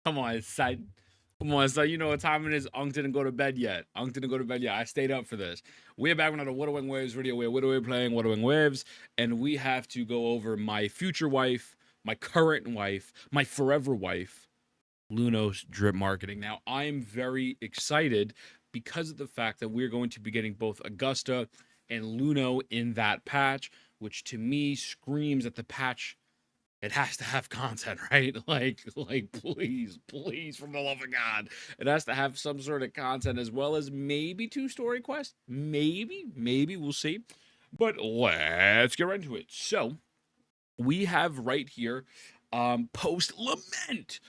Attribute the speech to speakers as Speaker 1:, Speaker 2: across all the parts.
Speaker 1: Come on, son. Come on, son. You know what time it is. Unk didn't go to bed yet. Unk didn't go to bed yet. I stayed up for this. We're back on another Wuthering Waves video. We're playing Wuthering Waves, and we have to go over my future wife, my current wife, my forever wife, Luno's drip marketing. Now, I'm very excited because of the fact that we're going to be getting both Augusta and Luno in that patch, which to me screams at the patch it has to have content, right? Like, please, from the love of God, it has to have some sort of content as well as maybe two story quests. Maybe we'll see. But let's get right into it. So we have right here, post lament.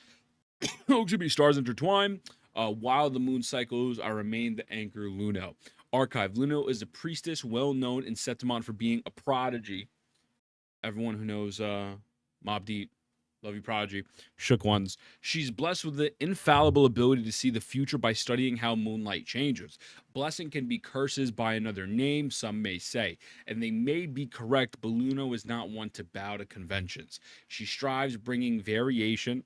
Speaker 1: Oh, should be stars intertwine. While the moon cycles, I remain the anchor Luno. Archive. Luno is a priestess well known in Septimon for being a prodigy. Everyone who knows Mob Deep, love you, Prodigy, Shook Ones. She's blessed with the infallible ability to see the future by studying how moonlight changes. Blessing can be curses by another name, some may say, and they may be correct, but Luno is not one to bow to conventions. She strives bringing variation.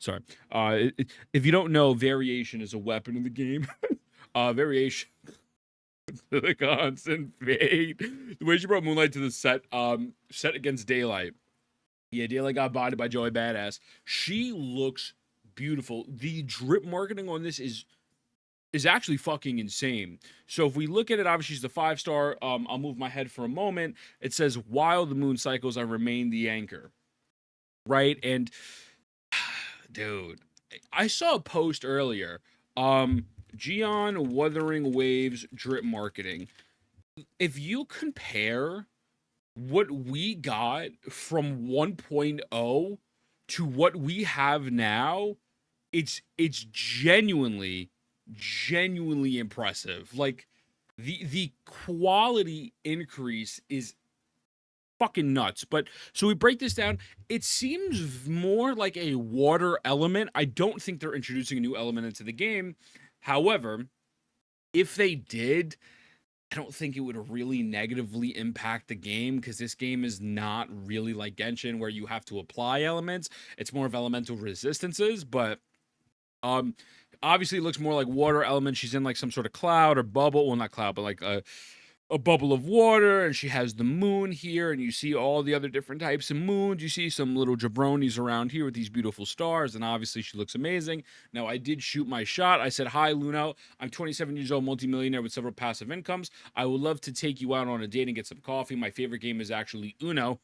Speaker 1: Sorry. If you don't know, variation is a weapon in the game. Variation to the constant fade. The way she brought Moonlight to the set against Daylight. Yeah, Daylight got bodied by Joey Badass. She looks beautiful. The drip marketing on this is actually fucking insane. So if we look at it, obviously she's the 5-star. I'll move my head for a moment. It says, "While the moon cycles, I remain the anchor." Right? And dude, I saw a post earlier. Gion Wuthering Waves drip marketing. If you compare what we got from 1.0 to what we have now, it's genuinely impressive. Like the quality increase is fucking nuts. But so we break this down. It seems more like a water element. I don't think they're introducing a new element into the game. However, if they did, I don't think it would really negatively impact the game because this game is not really like Genshin where you have to apply elements. It's more of elemental resistances, but um obviously it looks more like water elements. She's in like some sort of cloud or bubble. Well, not cloud, but like a bubble of water, and she has the moon here, and you see all the other different types of moons. You see some little jabronis around here with these beautiful stars, and obviously she looks amazing. Now, I did shoot my shot. I said, "Hi, Luno. I'm 27 years old, multimillionaire with several passive incomes. I would love to take you out on a date and get some coffee. My favorite game is actually Uno,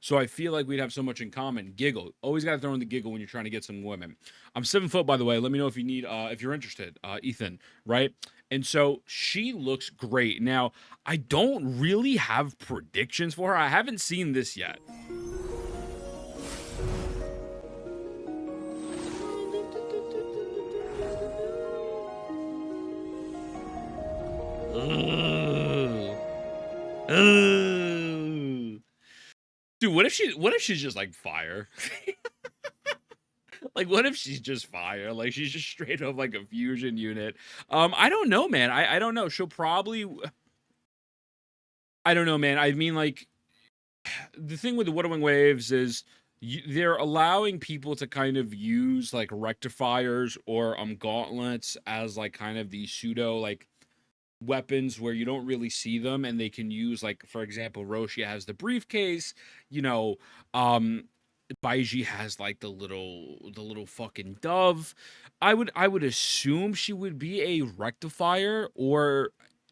Speaker 1: so I feel like we'd have so much in common." Giggle. Always got to throw in the giggle when you're trying to get some women. I'm 7 foot, by the way. Let me know if you need, if you're interested, Ethan. Right? And so she looks great. Now, I don't really have predictions for her. I haven't seen this yet. Ugh. Ugh. Dude, what if she's just like fire? Like, what if she's just fire? Like, she's just straight up like a fusion unit. I don't know, man. I don't know. She'll probably. I don't know, man. I mean, like, the thing with the Wuthering Waves is they're allowing people to kind of use like rectifiers or gauntlets as like kind of the pseudo like weapons where you don't really see them, and they can use, like, for example, Roshia has the briefcase, you know, um Baiji has like the little fucking dove. I would assume she would be a rectifier, or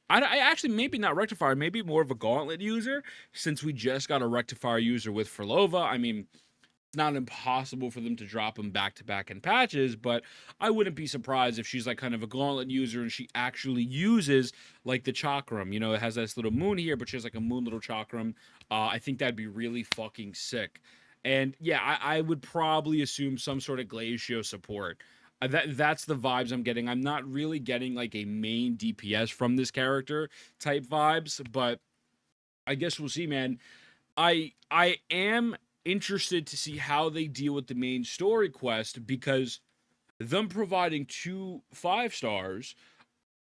Speaker 1: I actually maybe not rectifier, maybe more of a gauntlet user, since we just got a rectifier user with Furlova. I mean, it's not impossible for them to drop them back to back in patches, but I wouldn't be surprised if she's like kind of a gauntlet user and she actually uses like the chakram. You know, it has this little moon here, but she has like a moon little chakram. I think that'd be really fucking sick. And yeah, I would probably assume some sort of Glacio support. That's the vibes I'm getting. I'm not really getting like a main DPS from this character type vibes, but I guess we'll see, man. I am interested to see how they deal with the main story quest, because them providing 2 5 stars,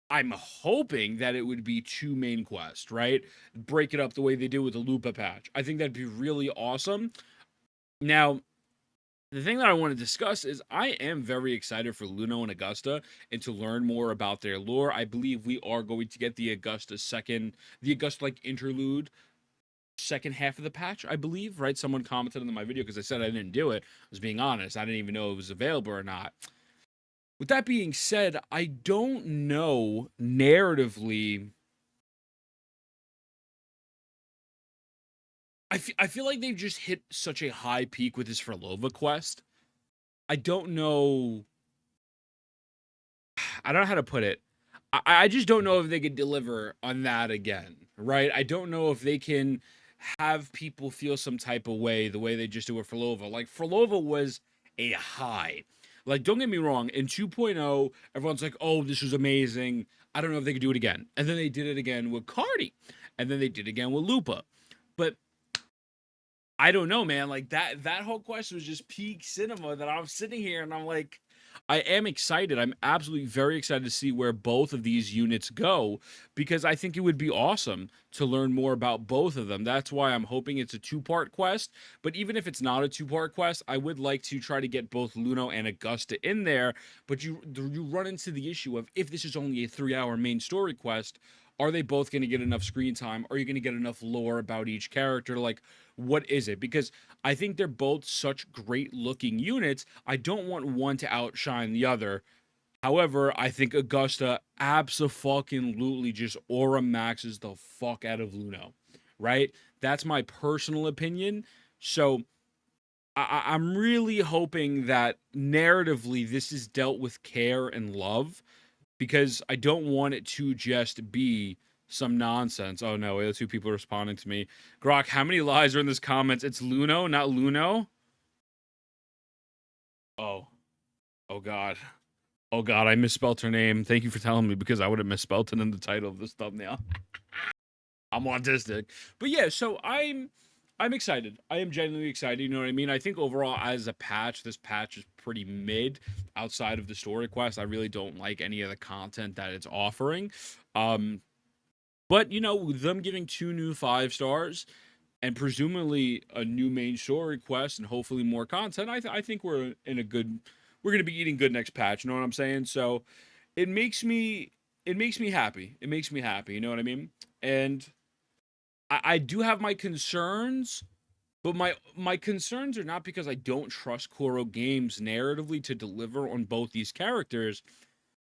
Speaker 1: I'm hoping that it would be 2 main quests, right? Break it up the way they did with the Lupa patch. I think that'd be really awesome. Now, the thing that I want to discuss is I am very excited for Luno and Augusta and to learn more about their lore. I believe we are going to get the Augusta like interlude second half of the patch, I believe, right? Someone commented on my video because I said I didn't do it. I was being honest. I didn't even know it was available or not. With that being said, I don't know narratively. I feel like they've just hit such a high peak with this Forlova quest. I don't know. I don't know how to put it. I just don't know if they could deliver on that again, right? I don't know if they can have people feel some type of way the way they just do with Forlova. Like Forlova was a high. Like don't get me wrong, in 2.0, everyone's like, "Oh, this was amazing." I don't know if they could do it again. And then they did it again with Cardi. And then they did it again with Lupa. But I don't know, man. Like that whole quest was just peak cinema that I'm sitting here and I'm like, I am excited. I'm absolutely very excited to see where both of these units go because I think it would be awesome to learn more about both of them. That's why I'm hoping it's a two-part quest. But even if it's not a two-part quest, I would like to try to get both Luno and Augusta in there. But you run into the issue of if this is only a 3-hour main story quest, are they both going to get enough screen time? Are you going to get enough lore about each character? Like, what is it? Because I think they're both such great looking units. I don't want one to outshine the other. However, I think Augusta absolutely just aura maxes the fuck out of Luno, right? That's my personal opinion. So I'm really hoping that narratively this is dealt with care and love because I don't want it to just be some nonsense. Oh no, the two people responding to me. Grok, how many lies are in this comments? It's Luno, not Luno. Oh, oh God. Oh God, I misspelled her name. Thank you for telling me because I would have misspelled it in the title of this thumbnail. I'm autistic. But yeah, so I'm excited. I am genuinely excited. You know what I mean? I think overall, as a patch, this patch is pretty mid outside of the story quest. I really don't like any of the content that it's offering. Um, but you know, them giving two new 5 stars and presumably a new main story quest and hopefully more content, I think we're in a good. We're gonna be eating good next patch. You know what I'm saying? So it makes me it makes me happy. It makes me happy. You know what I mean? And I do have my concerns, but my concerns are not because I don't trust Koro Games narratively to deliver on both these characters,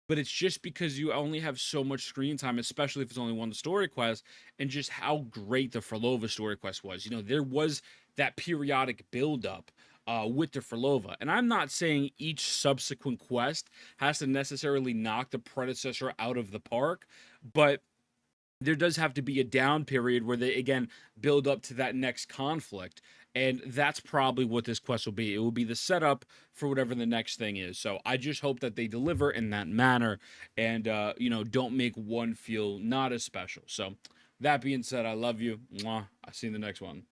Speaker 1: but it's just because you only have so much screen time, especially if it's only one story quest, and just how great the Forlova story quest was. You know, there was that periodic buildup with the Forlova, and I'm not saying each subsequent quest has to necessarily knock the predecessor out of the park, but there does have to be a down period where they again build up to that next conflict, and that's probably what this quest will be. It will be the setup for whatever the next thing is. So I just hope that they deliver in that manner and you know, don't make one feel not as special. So that being said, I love you. Mwah. I'll see you in the next one.